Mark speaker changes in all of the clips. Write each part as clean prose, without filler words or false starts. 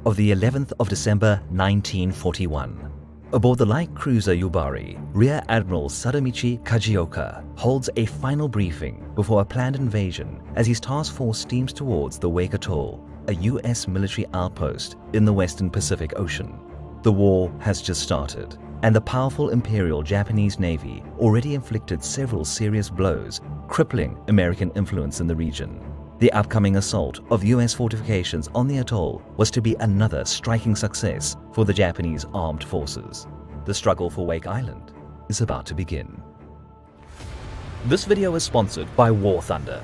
Speaker 1: of the 11th of December 1941. Aboard the light cruiser Yubari, Rear Admiral Sadamichi Kajioka holds a final briefing before a planned invasion as his task force steams towards the Wake Atoll, a US military outpost in the western Pacific Ocean. The war has just started, and the powerful Imperial Japanese Navy already inflicted several serious blows, crippling American influence in the region. The upcoming assault of US fortifications on the atoll was to be another striking success for the Japanese armed forces. The struggle for Wake Island is about to begin. This video is sponsored by War Thunder.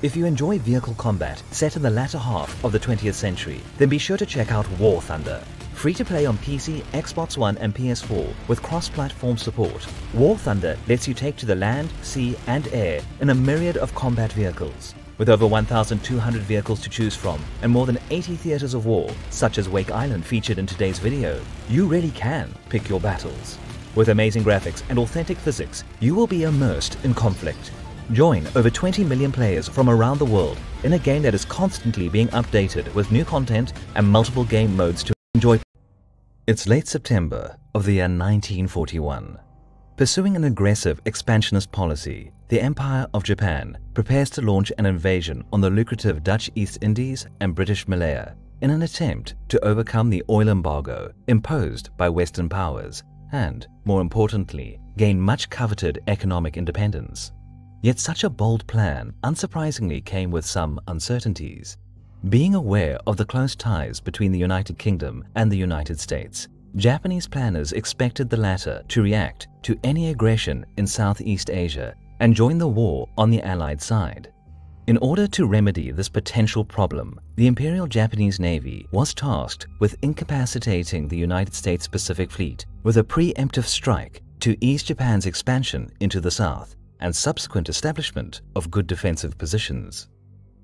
Speaker 1: If you enjoy vehicle combat set in the latter half of the 20th century, then be sure to check out War Thunder. Free to play on PC, Xbox One and PS4 with cross-platform support, War Thunder lets you take to the land, sea and air in a myriad of combat vehicles. With over 1,200 vehicles to choose from and more than 80 theaters of war, such as Wake Island featured in today's video, you really can pick your battles. With amazing graphics and authentic physics, you will be immersed in conflict. Join over 20 million players from around the world in a game that is constantly being updated with new content and multiple game modes to enjoy. It's late September of the year 1941. Pursuing an aggressive expansionist policy, the Empire of Japan prepares to launch an invasion on the lucrative Dutch East Indies and British Malaya in an attempt to overcome the oil embargo imposed by Western powers and, more importantly, gain much coveted economic independence. Yet such a bold plan unsurprisingly came with some uncertainties. Being aware of the close ties between the United Kingdom and the United States, Japanese planners expected the latter to react to any aggression in Southeast Asia and join the war on the Allied side. In order to remedy this potential problem, the Imperial Japanese Navy was tasked with incapacitating the United States Pacific Fleet with a preemptive strike to ease Japan's expansion into the south and subsequent establishment of good defensive positions.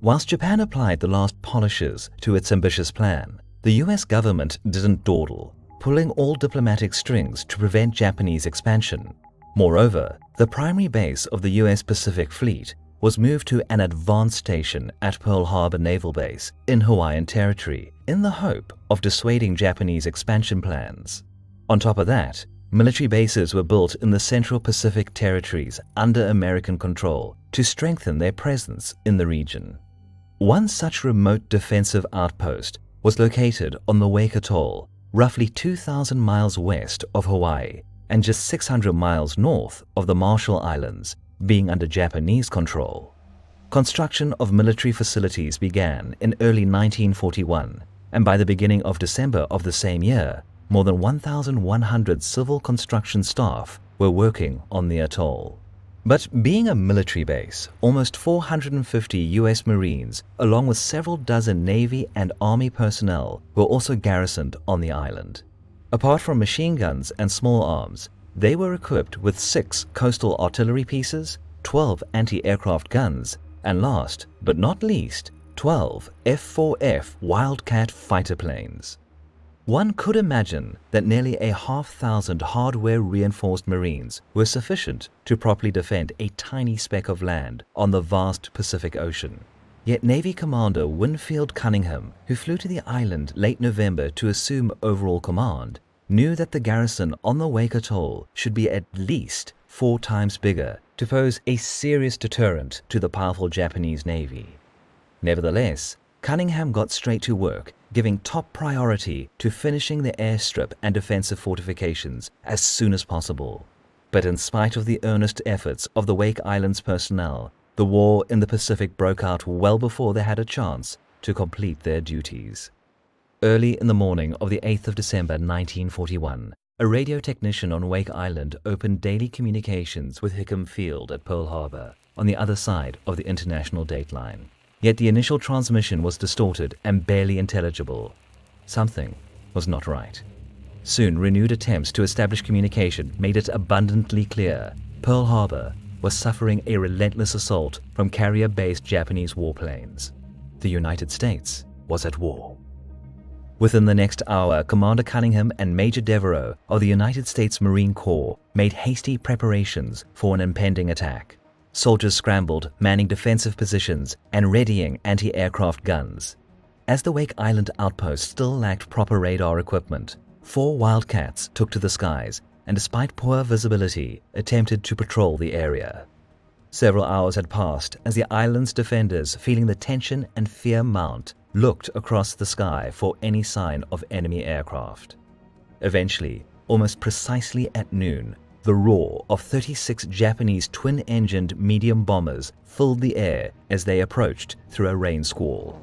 Speaker 1: Whilst Japan applied the last polishes to its ambitious plan, the US government didn't dawdle, pulling all diplomatic strings to prevent Japanese expansion. Moreover, the primary base of the US Pacific Fleet was moved to an advanced station at Pearl Harbor Naval Base in Hawaiian territory in the hope of dissuading Japanese expansion plans. On top of that, military bases were built in the Central Pacific territories under American control to strengthen their presence in the region. One such remote defensive outpost was located on the Wake Atoll, roughly 2,000 miles west of Hawaii and just 600 miles north of the Marshall Islands, being under Japanese control. Construction of military facilities began in early 1941, and by the beginning of December of the same year, more than 1,100 civil construction staff were working on the atoll. But being a military base, almost 450 US Marines, along with several dozen Navy and Army personnel, were also garrisoned on the island. Apart from machine guns and small arms, they were equipped with 6 coastal artillery pieces, 12 anti-aircraft guns, and last but not least, 12 F-4F Wildcat fighter planes. One could imagine that nearly 1,500 hardware-reinforced Marines were sufficient to properly defend a tiny speck of land on the vast Pacific Ocean. Yet Navy Commander Winfield Cunningham, who flew to the island late November to assume overall command, knew that the garrison on the Wake Atoll should be at least 4 times bigger to pose a serious deterrent to the powerful Japanese Navy. Nevertheless, Cunningham got straight to work, giving top priority to finishing the airstrip and defensive fortifications as soon as possible. But in spite of the earnest efforts of the Wake Islands personnel, the war in the Pacific broke out well before they had a chance to complete their duties. Early in the morning of the 8th of December 1941, a radio technician on Wake Island opened daily communications with Hickam Field at Pearl Harbor, on the other side of the international dateline. Yet the initial transmission was distorted and barely intelligible. Something was not right. Soon, renewed attempts to establish communication made it abundantly clear Pearl Harbor was suffering a relentless assault from carrier-based Japanese warplanes. The United States was at war. Within the next hour, Commander Cunningham and Major Devereaux of the United States Marine Corps made hasty preparations for an impending attack. Soldiers scrambled, manning defensive positions and readying anti-aircraft guns. As the Wake Island outpost still lacked proper radar equipment, 4 Wildcats took to the skies and, despite poor visibility, attempted to patrol the area. Several hours had passed as the island's defenders, feeling the tension and fear mount, looked across the sky for any sign of enemy aircraft. Eventually, almost precisely at noon, the roar of 36 Japanese twin-engined medium bombers filled the air as they approached through a rain squall.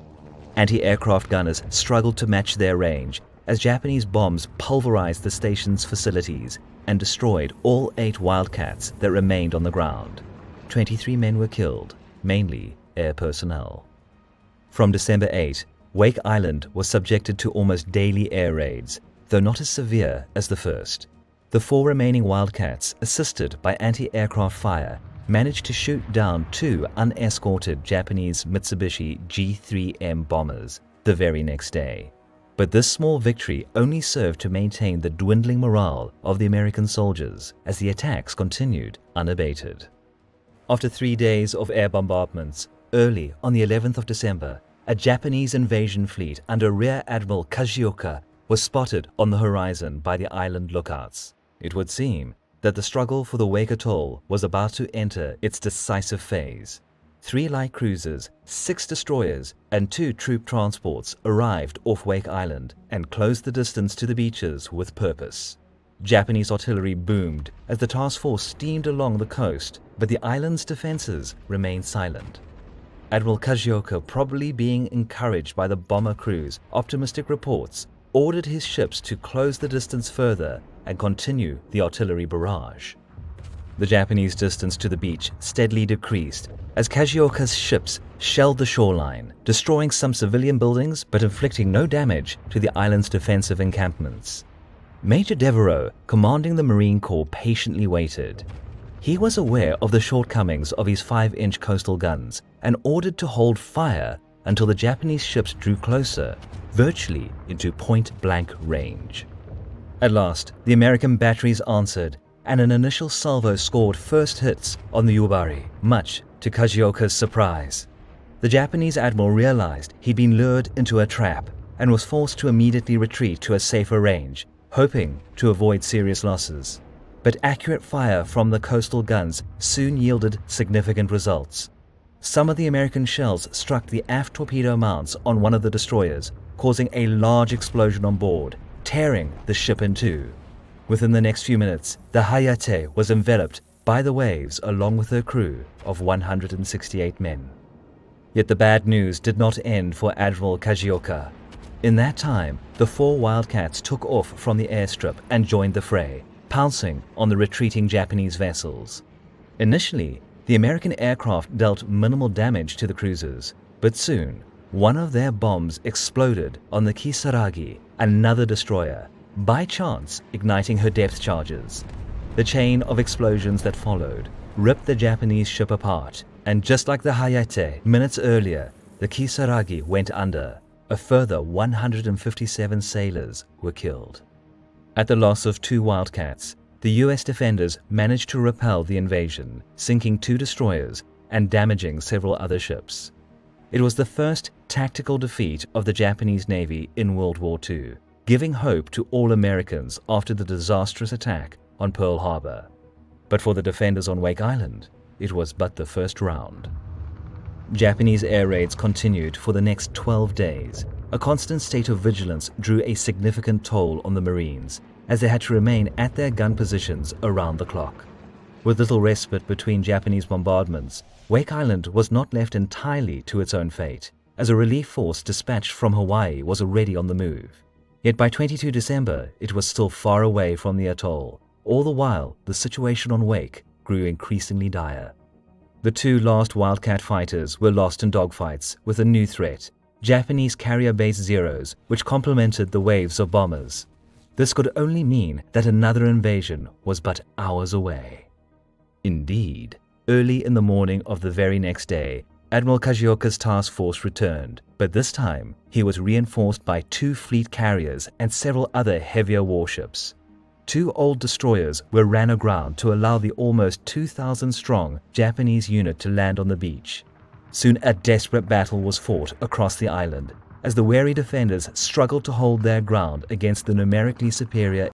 Speaker 1: Anti-aircraft gunners struggled to match their range as Japanese bombs pulverized the station's facilities and destroyed all 8 Wildcats that remained on the ground. 23 men were killed, mainly air personnel. From December 8, Wake Island was subjected to almost daily air raids, though not as severe as the first. The 4 remaining Wildcats, assisted by anti-aircraft fire, managed to shoot down 2 unescorted Japanese Mitsubishi G-3M bombers the very next day. But this small victory only served to maintain the dwindling morale of the American soldiers as the attacks continued unabated. After 3 days of air bombardments, early on the 11th of December, a Japanese invasion fleet under Rear Admiral Kajioka was spotted on the horizon by the island lookouts. It would seem that the struggle for the Wake Atoll was about to enter its decisive phase. 3 light cruisers, 6 destroyers, and 2 troop transports arrived off Wake Island and closed the distance to the beaches with purpose. Japanese artillery boomed as the task force steamed along the coast, but the island's defenses remained silent. Admiral Kajioka, probably being encouraged by the bomber crew's optimistic reports, ordered his ships to close the distance further and continue the artillery barrage. The Japanese distance to the beach steadily decreased as Kajioka's ships shelled the shoreline, destroying some civilian buildings but inflicting no damage to the island's defensive encampments. Major Devereaux, commanding the Marine Corps, patiently waited. He was aware of the shortcomings of his 5-inch coastal guns and ordered to hold fire until the Japanese ships drew closer, virtually into point-blank range. At last, the American batteries answered, and an initial salvo scored first hits on the Yubari, much to Kajioka's surprise. The Japanese admiral realized he'd been lured into a trap and was forced to immediately retreat to a safer range, hoping to avoid serious losses. But accurate fire from the coastal guns soon yielded significant results. Some of the American shells struck the aft torpedo mounts on one of the destroyers, causing a large explosion on board, tearing the ship in two. Within the next few minutes, the Hayate was enveloped by the waves along with her crew of 168 men. Yet the bad news did not end for Admiral Kajioka. In that time, the 4 Wildcats took off from the airstrip and joined the fray, pouncing on the retreating Japanese vessels. Initially, the American aircraft dealt minimal damage to the cruisers, but soon, one of their bombs exploded on the Kisaragi, another destroyer, by chance igniting her depth charges. The chain of explosions that followed ripped the Japanese ship apart, and just like the Hayate minutes earlier, the Kisaragi went under. A further 157 sailors were killed. At the loss of 2 Wildcats, the US defenders managed to repel the invasion, sinking 2 destroyers and damaging several other ships. It was the first tactical defeat of the Japanese Navy in World War II, giving hope to all Americans after the disastrous attack on Pearl Harbor. But for the defenders on Wake Island, it was but the first round. Japanese air raids continued for the next 12 days. A constant state of vigilance drew a significant toll on the Marines, as they had to remain at their gun positions around the clock. With little respite between Japanese bombardments, Wake Island was not left entirely to its own fate, as a relief force dispatched from Hawaii was already on the move. Yet by 22 December, it was still far away from the atoll. All the while, the situation on Wake grew increasingly dire. The 2 last Wildcat fighters were lost in dogfights with a new threat, Japanese carrier-based Zeros, which complemented the waves of bombers. This could only mean that another invasion was but hours away. Indeed, early in the morning of the very next day, Admiral Kajioka's task force returned, but this time he was reinforced by 2 fleet carriers and several other heavier warships. 2 old destroyers were ran aground to allow the almost 2,000-strong Japanese unit to land on the beach. Soon a desperate battle was fought across the island, as the wary defenders struggled to hold their ground against the numerically superior